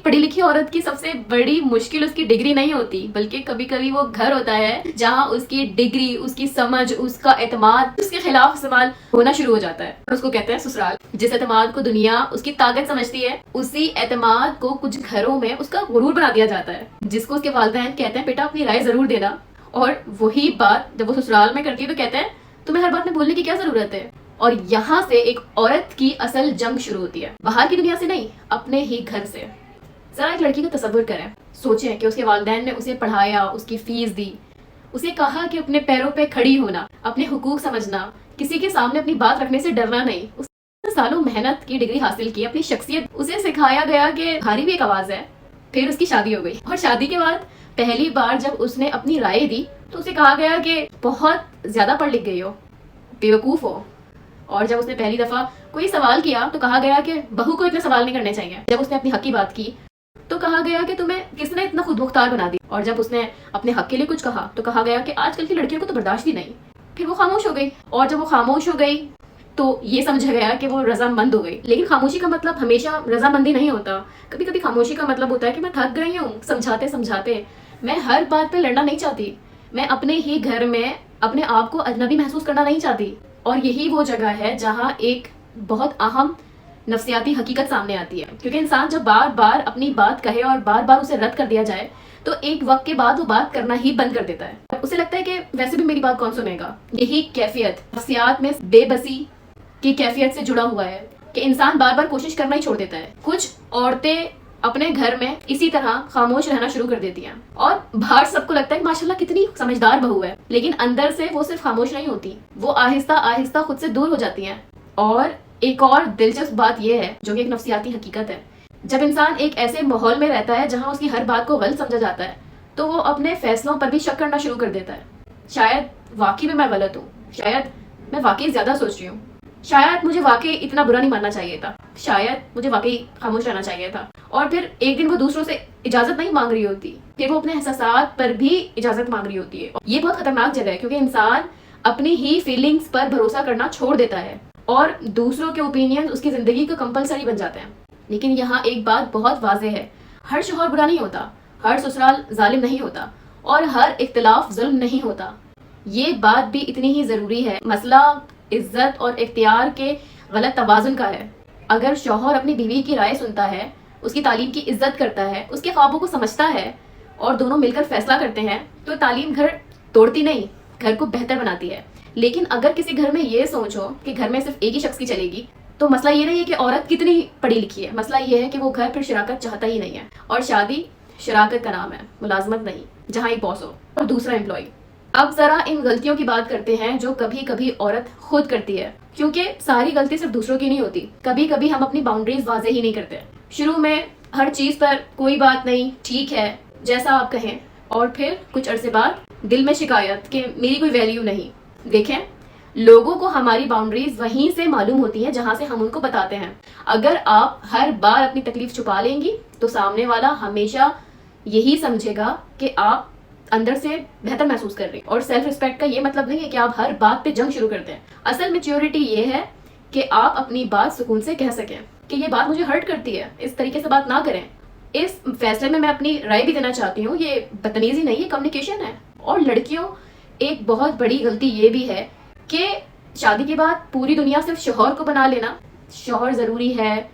पढ़ी लिखी औरत की सबसे बड़ी मुश्किल उसकी डिग्री नहीं होती, बल्कि कभी कभी वो घर होता है जहाँ उसकी डिग्री, उसकी समझ, उसका एतमाद उसके खिलाफ इस्तेमाल होना शुरू हो जाता है, और उसको कहते हैं ससुराल। जिस एतमाद को दुनिया उसकी ताकत समझती है, उसी एतमाद को कुछ घरों में उसका गुरूर बना दिया जाता है, जिसको उसके वालिदैन कहते हैं बेटा अपनी राय जरूर देना, और वही बात जब वो ससुराल में करती है तो कहते हैं तुम्हें हर बात में बोलने की क्या जरूरत है। और यहाँ से एक औरत की असल जंग शुरू होती है, बाहर की दुनिया से नहीं, अपने ही घर से। जरा एक लड़की का तसव्वुर करें, सोचें कि उसके वालिदैन ने उसे पढ़ाया, उसकी फीस दी, उसे कहा कि अपने पैरों पे खड़ी होना, अपने हुकूक समझना, किसी के सामने अपनी बात रखने से डरना नहीं। उसने सालों मेहनत की डिग्री हासिल की, अपनी शख्सियत, उसे सिखाया गया कि तुम्हारी भी एक आवाज है। फिर उसकी शादी हो गई, और शादी के बाद पहली बार जब उसने अपनी राय दी तो उसे कहा गया कि बहुत ज्यादा पढ़ लिख गई हो, बेवकूफ हो। और जब उसने पहली दफा कोई सवाल किया तो कहा गया कि बहू को इतने सवाल नहीं करने चाहिए। जब उसने अपनी हक की बात की तो कहा गया कि तुम्हें किसने इतना खुद मुख्तार बना दी। और जब उसने अपने हक के लिए कुछ कहा तो कहा गया कि आजकल की लड़कियों को तो बर्दाश्त ही नहीं। फिर वो खामोश हो गई, और जब वो खामोश हो गई तो ये समझा गया कि वो रजामंद हो गई। लेकिन खामोशी का मतलब हमेशा रजामंदी नहीं होता। कभी कभी खामोशी का मतलब होता है कि मैं थक गई हूँ समझाते समझाते, मैं हर बात पे लड़ना नहीं चाहती, मैं अपने ही घर में अपने आप को अजनबी महसूस करना नहीं चाहती। और यही वो जगह है जहाँ एक बहुत अहम नफ्सियाती हकीकत सामने आती है, क्योंकि इंसान जब बार बार अपनी बात कहे और बार बार उसे रद्द कर दिया जाए तो एक वक्त के बाद वो बात करना ही बंद कर देता है। उसे लगता है कि वैसे भी मेरी बात कौन सुनेगा। यही कैफियत नफ्सियात में बेबसी की कैफियत से जुड़ा हुआ है कि इंसान बार बार कोशिश करना ही छोड़ देता है। कुछ औरतें अपने घर में इसी तरह खामोश रहना शुरू कर देती हैं, और बाहर सबको लगता है कि माशाल्लाह कितनी समझदार बहू है, लेकिन अंदर से वो सिर्फ खामोश नहीं होती, वो आहिस्ता आहिस्ता खुद से दूर हो जाती हैं। और एक और दिलचस्प बात यह है, जो कि एक नफ्सियाती हकीकत है, जब इंसान एक ऐसे माहौल में रहता है जहाँ उसकी हर बात को गलत समझा जाता है तो वो अपने फैसलों पर भी शक करना शुरू कर देता है। शायद वाकई में मैं गलत हूँ, शायद मैं वाकई ज्यादा सोच रही हूँ, शायद मुझे वाकई इतना बुरा नहीं मानना चाहिए था, शायद मुझे वाकई खामोश रहना चाहिए था। और फिर एक दिन वो दूसरों से इजाजत नहीं मांग रही होती, फिर वो अपने एहसासात पर भी इजाजत मांग रही होती है। ये बहुत खतरनाक जगह है, क्योंकि इंसान अपनी ही फीलिंग्स पर भरोसा करना छोड़ देता है और दूसरों के ओपिनियन उसकी जिंदगी का कंपलसरी बन जाते हैं। लेकिन यहाँ एक बात बहुत वाज़ेह है, हर शौहर बुरा नहीं होता, हर ससुराल जालिम नहीं होता, और हर इख्तिलाफ जुल्म नहीं होता। ये बात भी इतनी ही ज़रूरी है। मसला इज्जत और इख्तियार के गलत तवाज़ुन का है। अगर शौहर अपनी बीवी की राय सुनता है, उसकी तालीम की इज्जत करता है, उसके ख्वाबों को समझता है और दोनों मिलकर फैसला करते हैं, तो तालीम घर तोड़ती नहीं, घर को बेहतर बनाती है। लेकिन अगर किसी घर में ये सोच हो कि घर में सिर्फ एक ही शख्स की चलेगी, तो मसला ये नहीं है कि औरत कितनी पढ़ी लिखी है, मसला ये है कि वो घर पर शराकत चाहता ही नहीं है। और शादी शराकत का नाम है, मुलाजमत नहीं, जहाँ एक बॉस हो और दूसरा एम्प्लॉय। अब जरा इन गलतियों की बात करते हैं जो कभी कभी औरत खुद करती है, क्योंकि सारी गलती सिर्फ दूसरों की नहीं होती। कभी कभी हम अपनी बाउंड्रीज वाजे ही नहीं करते। शुरू में हर चीज पर कोई बात नहीं, ठीक है जैसा आप कहें, और फिर कुछ अरसे बाद दिल में शिकायत कि मेरी कोई वैल्यू नहीं। देखें, लोगों को हमारी बाउंड्रीज वहीं से मालूम होती हैं जहां से हम उनको बताते हैं। अगर आप हर बार अपनी तकलीफ छुपा लेंगी तो सामने वाला हमेशा यही समझेगा कि आप अंदर से बेहतर महसूस कर रही। और सेल्फ रिस्पेक्ट का ये मतलब नहीं है कि आप हर बात पे जंग शुरू करते हैं। असल मैच्योरिटी ये है कि आप अपनी बात सुकून से कह सकें कि ये बात मुझे हर्ट करती है, इस तरीके से बात ना करें। इस फैसले में मैं अपनी राय भी देना चाहती हूँ, ये बदतमीजी नहीं, ये कम्युनिकेशन है। और लड़कियों, एक बहुत बड़ी गलती ये भी है कि शादी के बाद पूरी दुनिया सिर्फ शौहर को बना लेना। शौहर ज़रूरी है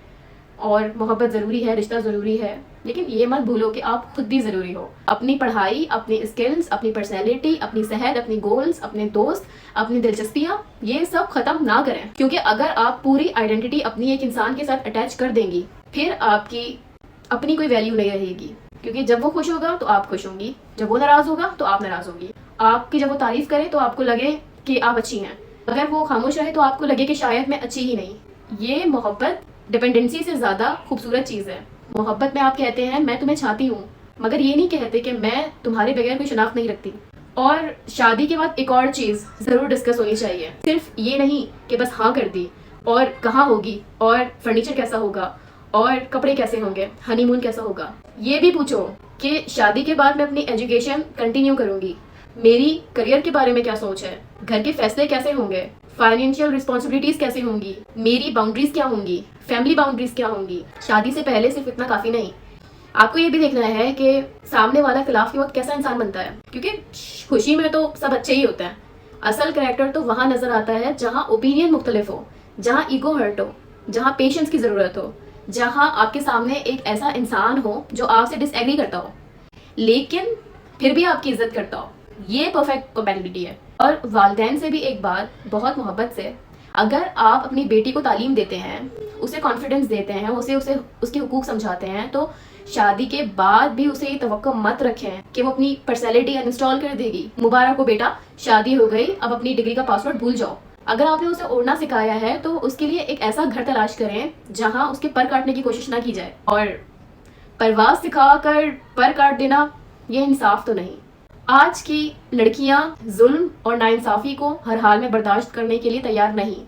और मोहब्बत ज़रूरी है, रिश्ता ज़रूरी है, लेकिन ये मत भूलो कि आप खुद भी ज़रूरी हो। अपनी पढ़ाई, अपनी स्किल्स, अपनी पर्सनैलिटी, अपनी सेहत, अपनी गोल्स, अपने दोस्त, अपनी दिलचस्पियाँ, ये सब ख़त्म ना करें। क्योंकि अगर आप पूरी आइडेंटिटी अपनी एक इंसान के साथ अटैच कर देंगी, फिर आपकी अपनी कोई वैल्यू नहीं रहेगी। क्योंकि जब वो खुश होगा तो आप खुश होंगी, जब वो नाराज़ होगा तो आप नाराज़ होगी। आपकी जब वो तारीफ़ करे तो आपको लगे कि आप अच्छी हैं, अगर वो खामोश रहे तो आपको लगे कि शायद मैं अच्छी ही नहीं। ये मोहब्बत डिपेंडेंसी से ज़्यादा खूबसूरत चीज़ है। मोहब्बत में आप कहते हैं मैं तुम्हें चाहती हूँ, मगर ये नहीं कहते कि मैं तुम्हारे बगैर कोई शनाख्त नहीं रखती। और शादी के बाद एक और चीज़ ज़रूर डिस्कस होनी चाहिए, सिर्फ ये नहीं कि बस हाँ कर दी और कहाँ होगी और फर्नीचर कैसा होगा और कपड़े कैसे होंगे, हनीमून कैसा होगा। ये भी पूछो कि शादी के बाद मैं अपनी एजुकेशन कंटिन्यू करूँगी, मेरी करियर के बारे में क्या सोच है, घर के फैसले कैसे होंगे, फाइनेंशियल रिस्पॉन्सिबिलिटीज कैसे होंगी, मेरी बाउंड्रीज क्या होंगी, फैमिली बाउंड्रीज क्या होंगी। शादी से पहले सिर्फ इतना काफ़ी नहीं, آپ کو یہ بھی دیکھنا ہے کہ سامنے والا اختلاف کے وقت کیسا انسان بنتا ہے، کیونکہ خوشی میں تو سب اچھے ہی ہوتے ہیں. اصل کریکٹر تو وہاں نظر آتا ہے جہاں اوپینین مختلف ہو، جہاں ایگو ہرٹ ہو، جہاں پیشنس کی ضرورت ہو، جہاں آپ کے سامنے ایک ایسا انسان ہو جو آپ سے ڈس ایگری کرتا ہو لیکن پھر بھی آپ کی عزت کرتا ہو. یہ پرفیکٹ کمپیٹیبلٹی ہے. اور والدین سے بھی ایک بات بہت محبت سے، اگر آپ اپنی بیٹی کو تعلیم دیتے ہیں، اسے کانفیڈنس دیتے ہیں، اسے اس کے حقوق سمجھاتے ہیں، تو شادی کے بعد بھی اسے یہ توقع مت رکھیں کہ وہ اپنی پرسنالٹی انسٹال کر دے گی. مبارک ہو بیٹا، شادی ہو گئی، اب اپنی ڈگری کا پاسورڈ بھول جاؤ. اگر آپ نے اسے اوڑھنا سکھایا ہے تو اس کے لیے ایک ایسا گھر تلاش کریں جہاں اس کے پر کاٹنے کی کوشش نہ کی جائے. اور پرواز سکھا کر پر کاٹ دینا، یہ انصاف تو نہیں. آج کی لڑکیاں ظلم اور ناانصافی کو ہر حال میں برداشت کرنے کے لیے تیار نہیں.